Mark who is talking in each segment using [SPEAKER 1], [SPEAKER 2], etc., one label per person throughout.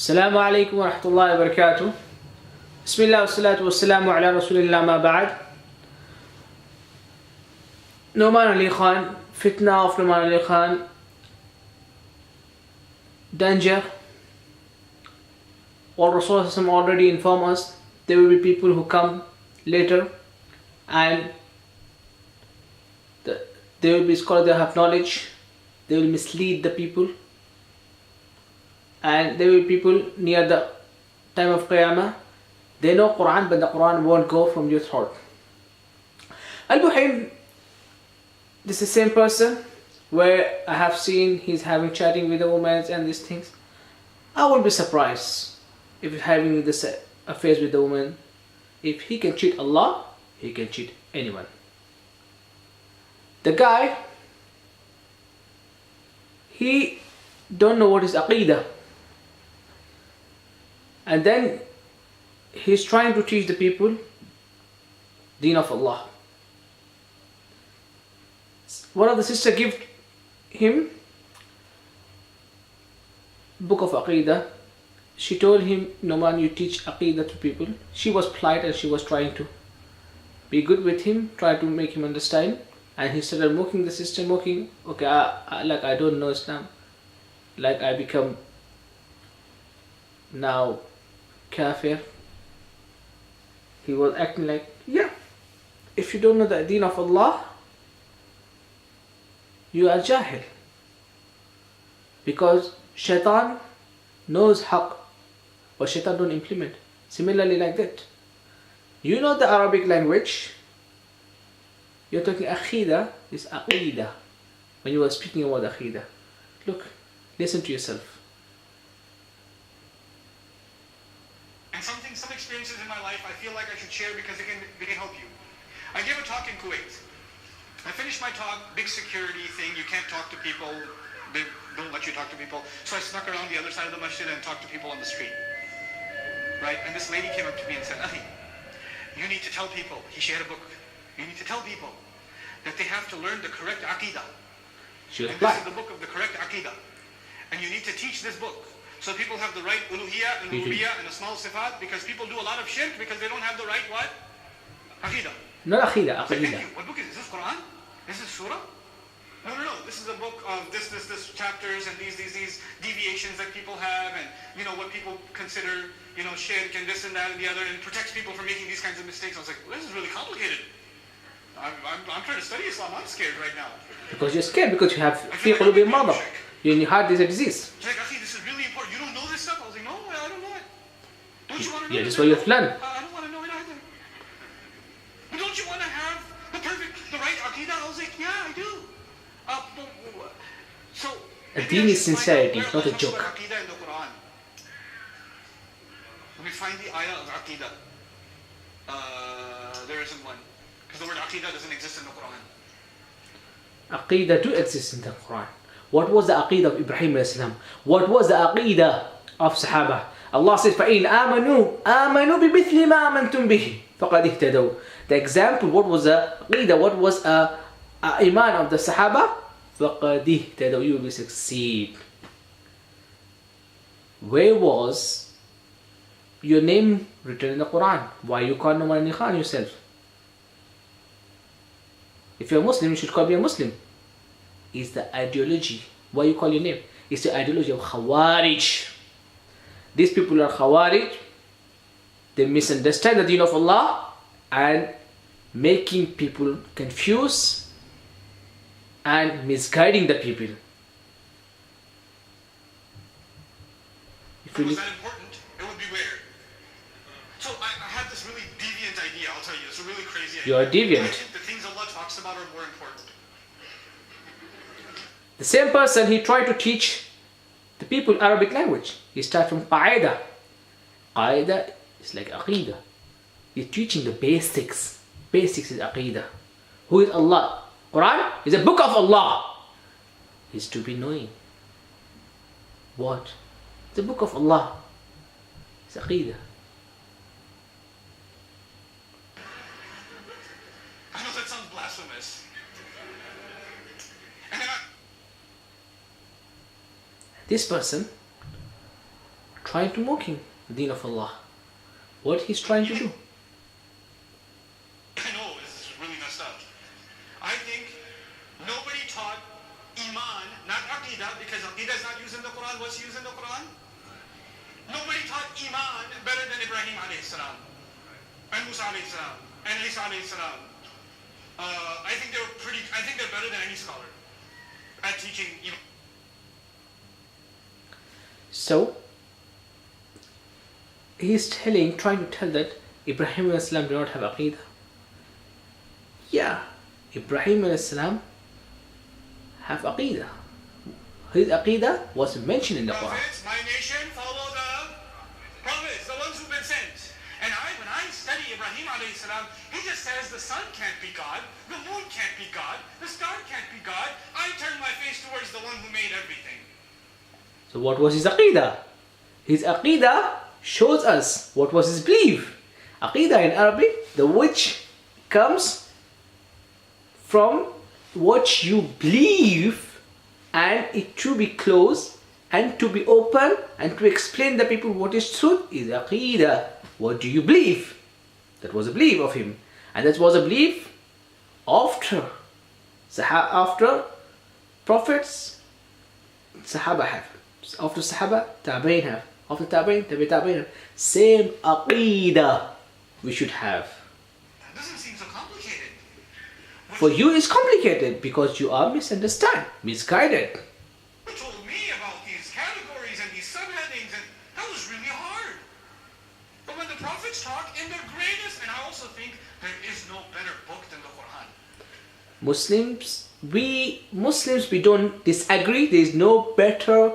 [SPEAKER 1] السلام عليكم ورحمة الله وبركاته. بسم الله والصلاة والسلام على رسول الله ما بعد. Nouman Ali Khan, fitna of Nouman Ali Khan, danger. All Rasul already informed us there will be people who come later and they will be scholars that have knowledge, they will mislead the people, and there will be people near the time of Qiyamah, they know Quran but the Quran won't go from your throat. Al-Buhaim, this is the same person where I have seen he's having chatting with the women and these things. I won't be surprised if he's having this affairs with the woman. If he can cheat Allah, he can cheat anyone. The guy, he don't know what is Aqidah, and then he's trying to teach the people Deen of Allah. One of the sisters gave him book of Aqidah. She told him, Nouman, you teach Aqidah to people. She was polite and she was trying to be good with him, try to make him understand. And he started mocking the sister, mocking, okay, I don't know Islam. Like I become now kafir. He was acting like, yeah, if you don't know the Deen of Allah, you are jahil. Because shaitan knows haqq, but shaitan don't implement. Similarly like that. You know the Arabic language, you're talking Aqidah is Aqidah. When you are speaking about Aqidah. Look, listen to yourself.
[SPEAKER 2] And some experiences in my life I feel like I should share because they can help you. I gave a talk in Kuwait. I finished my talk, big security thing, you can't talk to people, they don't let you talk to people. So I snuck around the other side of the masjid and talked to people on the street. Right? And this lady came up to me and said, Ahi, you need to tell people, she had a book, you need to tell people that they have to learn the correct Aqidah. And this is the book of the correct Aqidah. And you need to teach this book. So people have the right uluhiyah and rububiyyah and the small sifat, because people do a lot of shirk because they don't have the right what? Aqidah.
[SPEAKER 1] Not Aqidah, Aqidah.
[SPEAKER 2] What book is this? Is this Quran? Is this surah? No. This is a book of this chapters and these deviations that people have, and what people consider shirk and this and that and the other, and it protects people from making these kinds of mistakes. I was like, well, this is really complicated. I'm trying to study Islam. I'm scared right now.
[SPEAKER 1] Because you're scared because you have fi qulubi marad. In your heart there's a disease.
[SPEAKER 2] She's like, Akhi, this is really important. You don't know this stuff? I was like, no, I don't know it. Don't you want to know?
[SPEAKER 1] Yeah, that's why you have to learn.
[SPEAKER 2] I don't want to know it either. But don't you want to have the right Aqidah? I was like, yeah, I do. So
[SPEAKER 1] A deen is sincerity, not a joke.
[SPEAKER 2] Aqidah in the Quran. Let me find the ayah of Aqidah. There isn't one. Because the word Aqidah doesn't exist in the Quran.
[SPEAKER 1] Aqidah do exist in the Quran. What was the Aqidah of Ibrahim alayhi salam? What was the Aqidah of Sahaba? Allah says, فَإِنْ آمَنُوا بِمِثْلِ مَا آمَنْتُمْ بِهِ فَقَدْ اهْتَدَوْا. The example, what was the Aqidah? What was Iman of the Sahaba? فَقَدْ اهْتَدَوْا. You will succeed. Where was your name written in the Quran? Why you call Nouman Ali Khan yourself? If you're a Muslim, you should call me a Muslim. It's the ideology. Why you call your name? It's the ideology of Khawarij. These people are Khawarij. They misunderstand the Deen of Allah and making people confused and misguiding the people.
[SPEAKER 2] If it was that important, it would be weird. So I had this really deviant idea, I'll tell you. It's a really crazy idea.
[SPEAKER 1] You are deviant.
[SPEAKER 2] I think the things Allah talks about are more important.
[SPEAKER 1] The same person, he tried to teach the people Arabic language. He started from Qaida. Qaida is like Aqidah. He's teaching the basics. Basics is Aqidah. Who is Allah? Quran is a book of Allah. He's to be knowing. What? The book of Allah. It's Aqidah.
[SPEAKER 2] I know that sounds blasphemous. And then
[SPEAKER 1] This person trying to mock him, the deen of Allah. What he's trying to do.
[SPEAKER 2] I know, this is really messed up. I think nobody taught Iman, not Aqidah, because Aqidah is not used in the Quran. What's used in the Quran? Nobody taught Iman better than Ibrahim alayhi salam, and Musa alayhi salam, and Isa alayhi salam. I think they're better than any scholar at teaching Iman.
[SPEAKER 1] So, he's trying to tell that Ibrahim alayhi salam did not have Aqidah. Yeah, Ibrahim alayhi salam have Aqidah. His Aqidah was mentioned in the Quran.
[SPEAKER 2] Prophets, my nation, follow the prophets, the ones who've been sent. And when I study Ibrahim alayhi salam, he just says the sun can't be God, the moon can't be God, the star can't be God. I turn my face towards the one who made everything.
[SPEAKER 1] So what was his Aqidah? His Aqidah shows us what was his belief. Aqidah in Arabic, the which comes from what you believe, and it to be closed and to be open and to explain the people what is truth is Aqidah. What do you believe? That was a belief of him, and that was a belief after prophets, Sahaba have. After Sahaba, Tabi'in have. After Tabi'in, Tabi'in have. Same Aqidah we should have.
[SPEAKER 2] That doesn't seem so complicated.
[SPEAKER 1] For you it's complicated because you are misguided.
[SPEAKER 2] You told me about these categories and these subheadings, and that was really hard. But when the prophets talk in their greatest, and I also think there is no better book than the Quran.
[SPEAKER 1] Muslims, we don't disagree. There is no better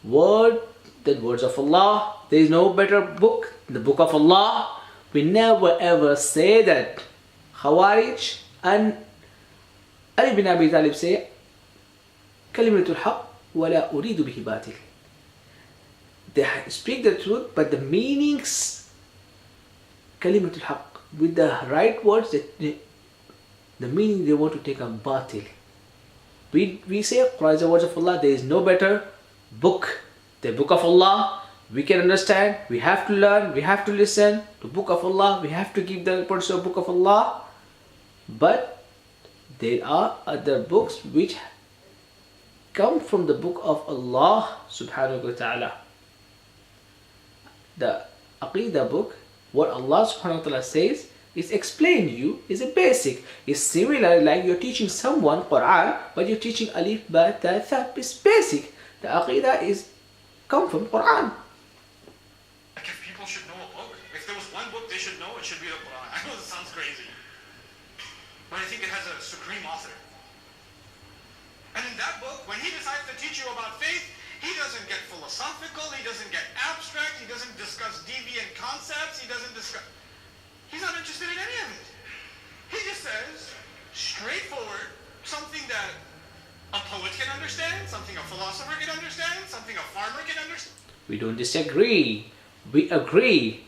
[SPEAKER 1] word than words of Allah. There is no better book than the book of Allah. We never ever say that. Khawarij and Ali bin Abi Talib say, Kalimatul Haqq wa la uridu bihi batil. They speak the truth, but the meanings, Kalimatul Haqq, with the right words, the meaning they want to take on batil. We say Quran is the words of Allah. There is no better book. The book of Allah, we can understand, we have to learn, we have to listen to book of Allah, we have to give the importance of book of Allah. But there are other books which come from the book of Allah subhanahu wa ta'ala. The Aqidah book, what Allah subhanahu wa ta'ala says, is explained to you, is a basic. It's similar like you're teaching someone Quran, but you're teaching Alif, Ba, Ta, Tha. It's basic. The Aqidah is come from Quran.
[SPEAKER 2] Like if people should know a book, if there was one book they should know, it should be the Quran. I know this sounds crazy, but I think it has a supreme author. And in that book, when he decides to teach you about faith, he doesn't get philosophical, he doesn't get abstract, he doesn't discuss deviant concepts, he's not interested in any of it. He just says, straightforward, something that a poet can understand, something a philosopher can understand, something a farmer can understand.
[SPEAKER 1] We don't disagree. We agree.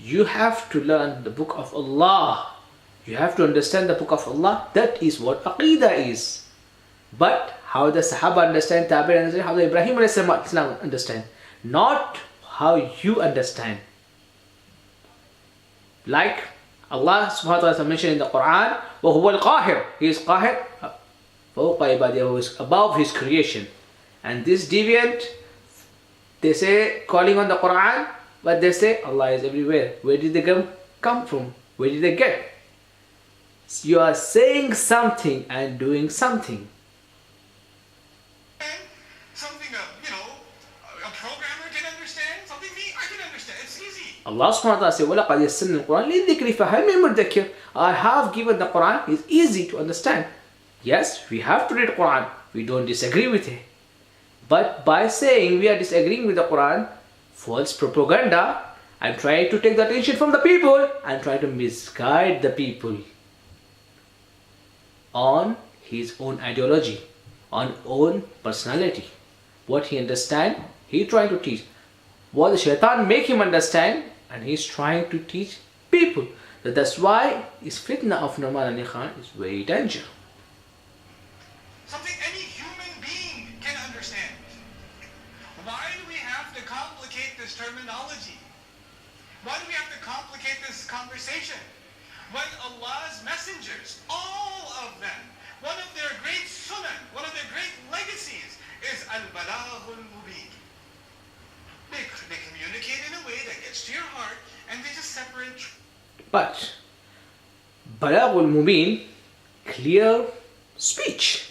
[SPEAKER 1] You have to learn the book of Allah. You have to understand the book of Allah. That is what Aqidah is. But how the Sahaba understand, Tabi'in understand, how the Ibrahim understand. Not how you understand. Like Allah subhanahu wa ta'ala mentioned in the Quran, وَهُوَ الْقَاهِرُ. He is Qahir, فَوْقَ عِبَادِهِ, who is above his creation. And this deviant, they say calling on the Quran, but they say Allah is everywhere. Where did they come from? Where did they get? You are saying something and doing something.
[SPEAKER 2] Something a programmer can understand, something I can understand. It's easy.
[SPEAKER 1] Allah subhanahu wa ta'ala says, وَلَقَدْ يَسَّرْنَا الْقُرْآنَ لِلذِّكْرِ فَهَلْ مِن مُدَّكِرٍ. I have given the Quran, it's easy to understand. Yes, we have to read Quran. We don't disagree with it. But by saying we are disagreeing with the Quran, false propaganda, and trying to take the attention from the people and try to misguide the people on his own ideology, on own personality. What he understand, he trying to teach. What the shaitan make him understand, and he's trying to teach people. That's why his fitna of Nouman Ali Khan is very dangerous.
[SPEAKER 2] Something any human being can understand. Why do we have to come complicate this terminology? Why do we have to complicate this conversation? When Allah's messengers, all of them, one of their great sunan, one of their great legacies is al-balaghul mubin. They communicate in a way that gets to your heart, and they just separate.
[SPEAKER 1] But balaghul mubin, clear speech.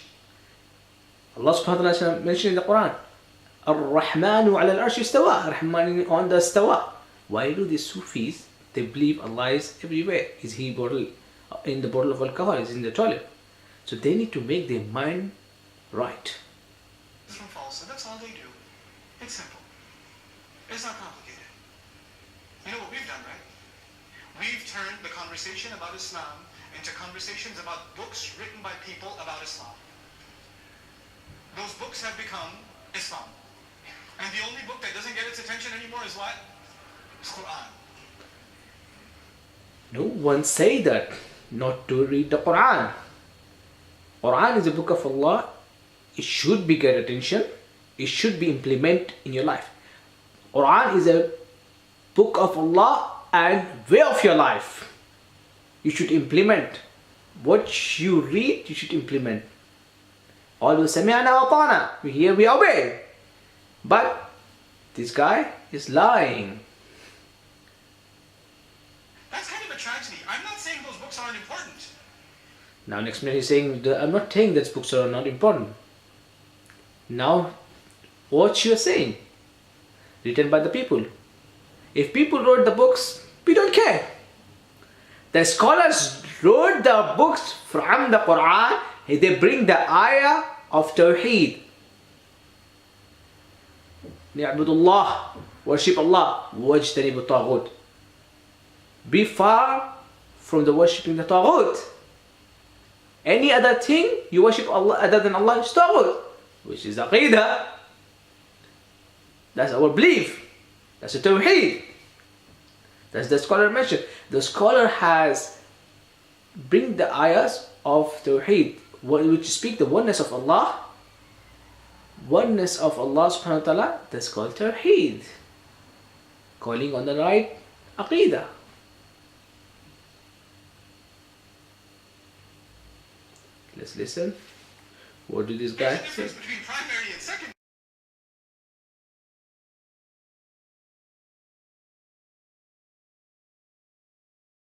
[SPEAKER 1] Allah subhanahu wa ta'ala mentioned in the Quran, Ar-Rahmanu ala al-arsh istawa, Rahman on the istawa. Why do the Sufis, they believe Allah is everywhere? Is He in the bottle of alcohol? Is in the toilet? So they need to make their mind right.
[SPEAKER 2] From falsehood, that's all they do. It's simple. It's not complicated. You know what we've done, right? We've turned the conversation about Islam into conversations about books written by people about Islam. Those books have become Islam. And the only book that doesn't get its attention anymore is what? It's Quran.
[SPEAKER 1] No one say that not to read the Quran. Quran is a book of Allah. It should be get attention. It should be implemented in your life. Quran is a book of Allah and way of your life. You should implement. What you read, you should implement. Always sami'na wa ata'na. We hear, we obey. But this guy is lying.
[SPEAKER 2] That's kind of a tragedy. I'm not saying those books aren't important.
[SPEAKER 1] Now next minute he's saying, I'm not saying that books are not important. Now, what you're saying? Written by the people. If people wrote the books, we don't care. The scholars wrote the books from the Quran. They bring the ayah of Tawheed. Ni'budullah, worship Allah, wajtanibu taghut. Be far from the worshipping the taghut. Any other thing you worship Allah other than Allah is taghut, which is aqidah. That's our belief. That's the Tawheed. That's the scholar mentioned. The scholar has bring the ayahs of Tawheed, which speak the oneness of Allah. Oneness of Allah subhanahu wa ta'ala, that's called Tawheed. Calling on the right aqidah. Let's listen. What did this guy say?
[SPEAKER 2] Between primary and secondary.